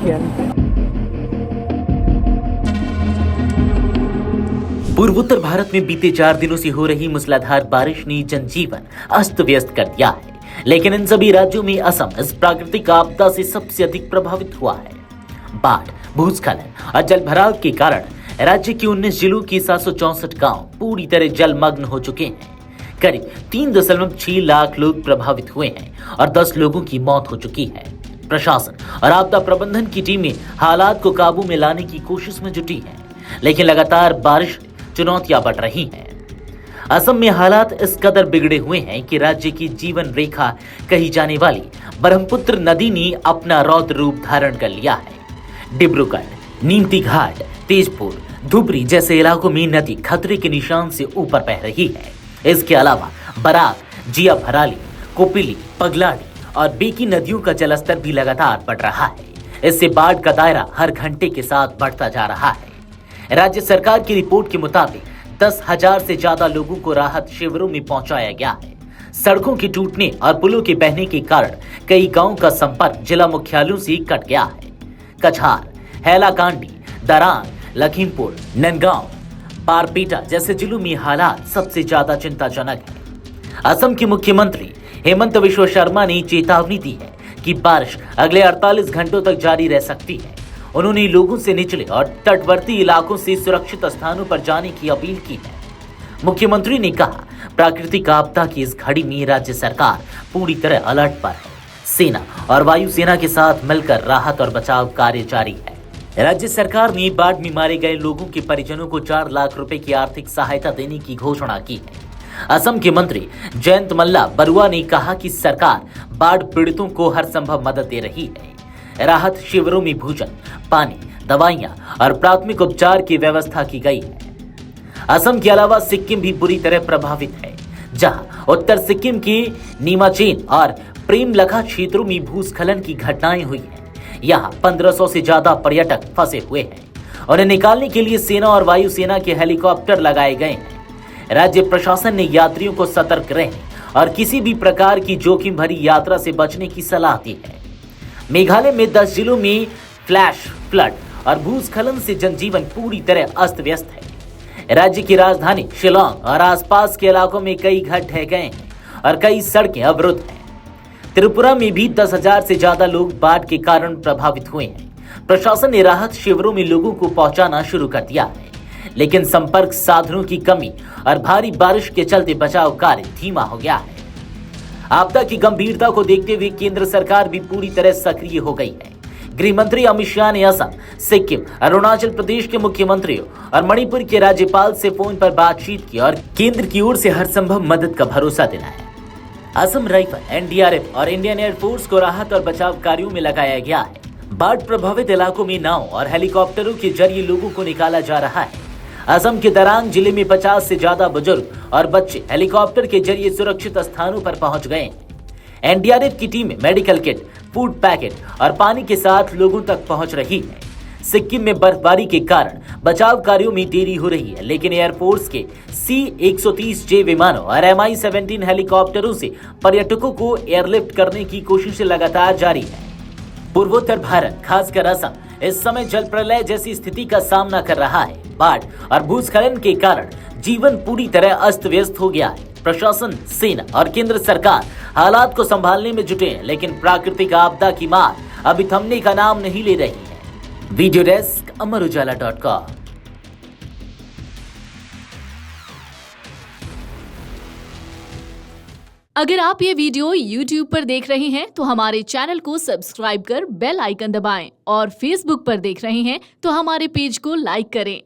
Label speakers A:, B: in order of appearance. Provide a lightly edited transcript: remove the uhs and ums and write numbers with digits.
A: किया नहीं।
B: पूर्वोत्तर भारत में बीते 4 दिनों से हो रही मूसलाधार बारिश ने जनजीवन अस्त व्यस्त कर दिया है, लेकिन इन सभी राज्यों में असम इस प्राकृतिक आपदा से सबसे अधिक प्रभावित हुआ है। बाढ़, भूस्खलन और जलभराव के कारण राज्य के 19 जिलों के 764 गांव पूरी तरह जलमग्न हो चुके हैं। करीब 3.6 लाख लोग प्रभावित हुए हैं और 10 लोगों की मौत हो चुकी है। प्रशासन और आपदा प्रबंधन की टीमें हालात को काबू में लाने की कोशिश में जुटी हैं, लेकिन लगातार बारिश चुनौतियां बढ़ रही हैं। असम में हालात इस कदर बिगड़े हुए हैं कि राज्य की जीवन रेखा कही जाने वाली ब्रह्मपुत्र नदी ने अपना रौद्र रूप धारण कर लिया है। डिब्रूगढ़, नीमती घाट, तेजपुर, धुबरी जैसे इलाकों में नदी खतरे के निशान से ऊपर बह रही है। इसके अलावा बराक, जिया भराली, कोपिली, पगलाडी और बेकी नदियों का जलस्तर भी लगातार बढ़ रहा है। इससे बाढ़ का दायरा हर घंटे के साथ बढ़ता जा रहा है। राज्य सरकार की रिपोर्ट के मुताबिक 10,000 से ज्यादा लोगों को राहत शिविरों में पहुंचाया गया है। सड़कों के टूटने और पुलों के बहने के कारण कई गांवों का संपर्क जिला मुख्यालयों से कट गया है। कछार, हैलाकांडी, दरांग, लखीमपुर, नंदगांव, बारपेटा जैसे जिलों में हालात सबसे ज्यादा चिंताजनक है। असम के मुख्यमंत्री हेमंत बिश्व शर्मा ने चेतावनी दी है कि बारिश अगले 48 घंटों तक जारी रह सकती है। उन्होंने लोगों से निचले और तटवर्ती इलाकों से सुरक्षित स्थानों पर जाने की अपील की है। मुख्यमंत्री ने कहा, प्राकृतिक आपदा की इस घड़ी में राज्य सरकार पूरी तरह अलर्ट पर है। सेना और वायुसेना के साथ मिलकर राहत और बचाव कार्य जारी है। राज्य सरकार ने बाढ़ में मारे गए लोगों के परिजनों को 4 लाख रुपए की आर्थिक सहायता देने की घोषणा की है। असम के मंत्री जयंत मल्ला बरुआ ने कहा कि सरकार बाढ़ पीड़ितों को हर संभव मदद दे रही है। राहत शिविरों में भोजन, पानी, दवाइयां और प्राथमिक उपचार की व्यवस्था की गई है। असम के अलावा सिक्किम भी बुरी तरह प्रभावित है, जहां उत्तर सिक्किम के नीमाचेन और प्रेमलखा क्षेत्रों में भूस्खलन की घटनाएं हुई हैं। यहां 1500 से ज्यादा पर्यटक फंसे हुए हैं। उन्हें निकालने के लिए सेना और वायुसेना के हेलीकॉप्टर लगाए गए हैं। राज्य प्रशासन ने यात्रियों को सतर्क रहने और किसी भी प्रकार की जोखिम भरी यात्रा से बचने की सलाह दी है। मेघालय में 10 जिलों में फ्लैश फ्लड और भूस्खलन से जनजीवन पूरी तरह अस्त व्यस्त है। राज्य की राजधानी शिलांग और आसपास के इलाकों में कई घर ढह गए हैं और कई सड़कें अवरुद्ध हैं। त्रिपुरा में भी 10,000 से ज्यादा लोग बाढ़ के कारण प्रभावित हुए हैं। प्रशासन ने राहत शिविरों में लोगों को पहुंचाना शुरू कर दिया है, लेकिन संपर्क साधनों की कमी और भारी बारिश के चलते बचाव कार्य धीमा हो गया है। आपदा की गंभीरता को देखते हुए केंद्र सरकार भी पूरी तरह सक्रिय हो गई है। गृह मंत्री अमित शाह ने असम, सिक्किम, अरुणाचल प्रदेश के मुख्यमंत्रियों और मणिपुर के राज्यपाल से फोन पर बातचीत की और केंद्र की ओर से हर संभव मदद का भरोसा दिलाया। असम राइफल, एनडीआरएफ और इंडियन एयरफोर्स को राहत और बचाव कार्यों में लगाया गया है। बाढ़ प्रभावित इलाकों में नाव और हेलीकॉप्टरों के जरिए लोगों को निकाला जा रहा है। असम के दरांग जिले में 50 से ज्यादा बुजुर्ग और बच्चे हेलीकॉप्टर के जरिए सुरक्षित स्थानों पर पहुंच गए हैं। एनडीआरएफ की team medical kit, food packet और पानी के साथ लोगों तक पहुंच रही है। सिक्किम में बर्फबारी के कारण बचाव कार्यों में देरी हो रही है, लेकिन एयरफोर्स के C-130J विमानों और Mi-17 हेलीकॉप्टरों से पर्यटकों को एयरलिफ्ट करने की कोशिशें लगातार जारी है। पूर्वोत्तर भारत, खासकर असम, इस समय जल प्रलय जैसी स्थिति का सामना कर रहा है। बाढ़ और भूस्खलन के कारण जीवन पूरी तरह अस्त व्यस्त हो गया है। प्रशासन, सेना और केंद्र सरकार हालात को संभालने में जुटे हैं, लेकिन प्राकृतिक आपदा की मार अभी थमने का नाम नहीं ले रही है। वीडियो डेस्क, अमरउजाला.com।
C: अगर आप ये वीडियो YouTube पर देख रहे हैं तो हमारे चैनल को सब्सक्राइब कर बेल आइकन दबाएं और Facebook पर देख रहे हैं तो हमारे पेज को लाइक करें।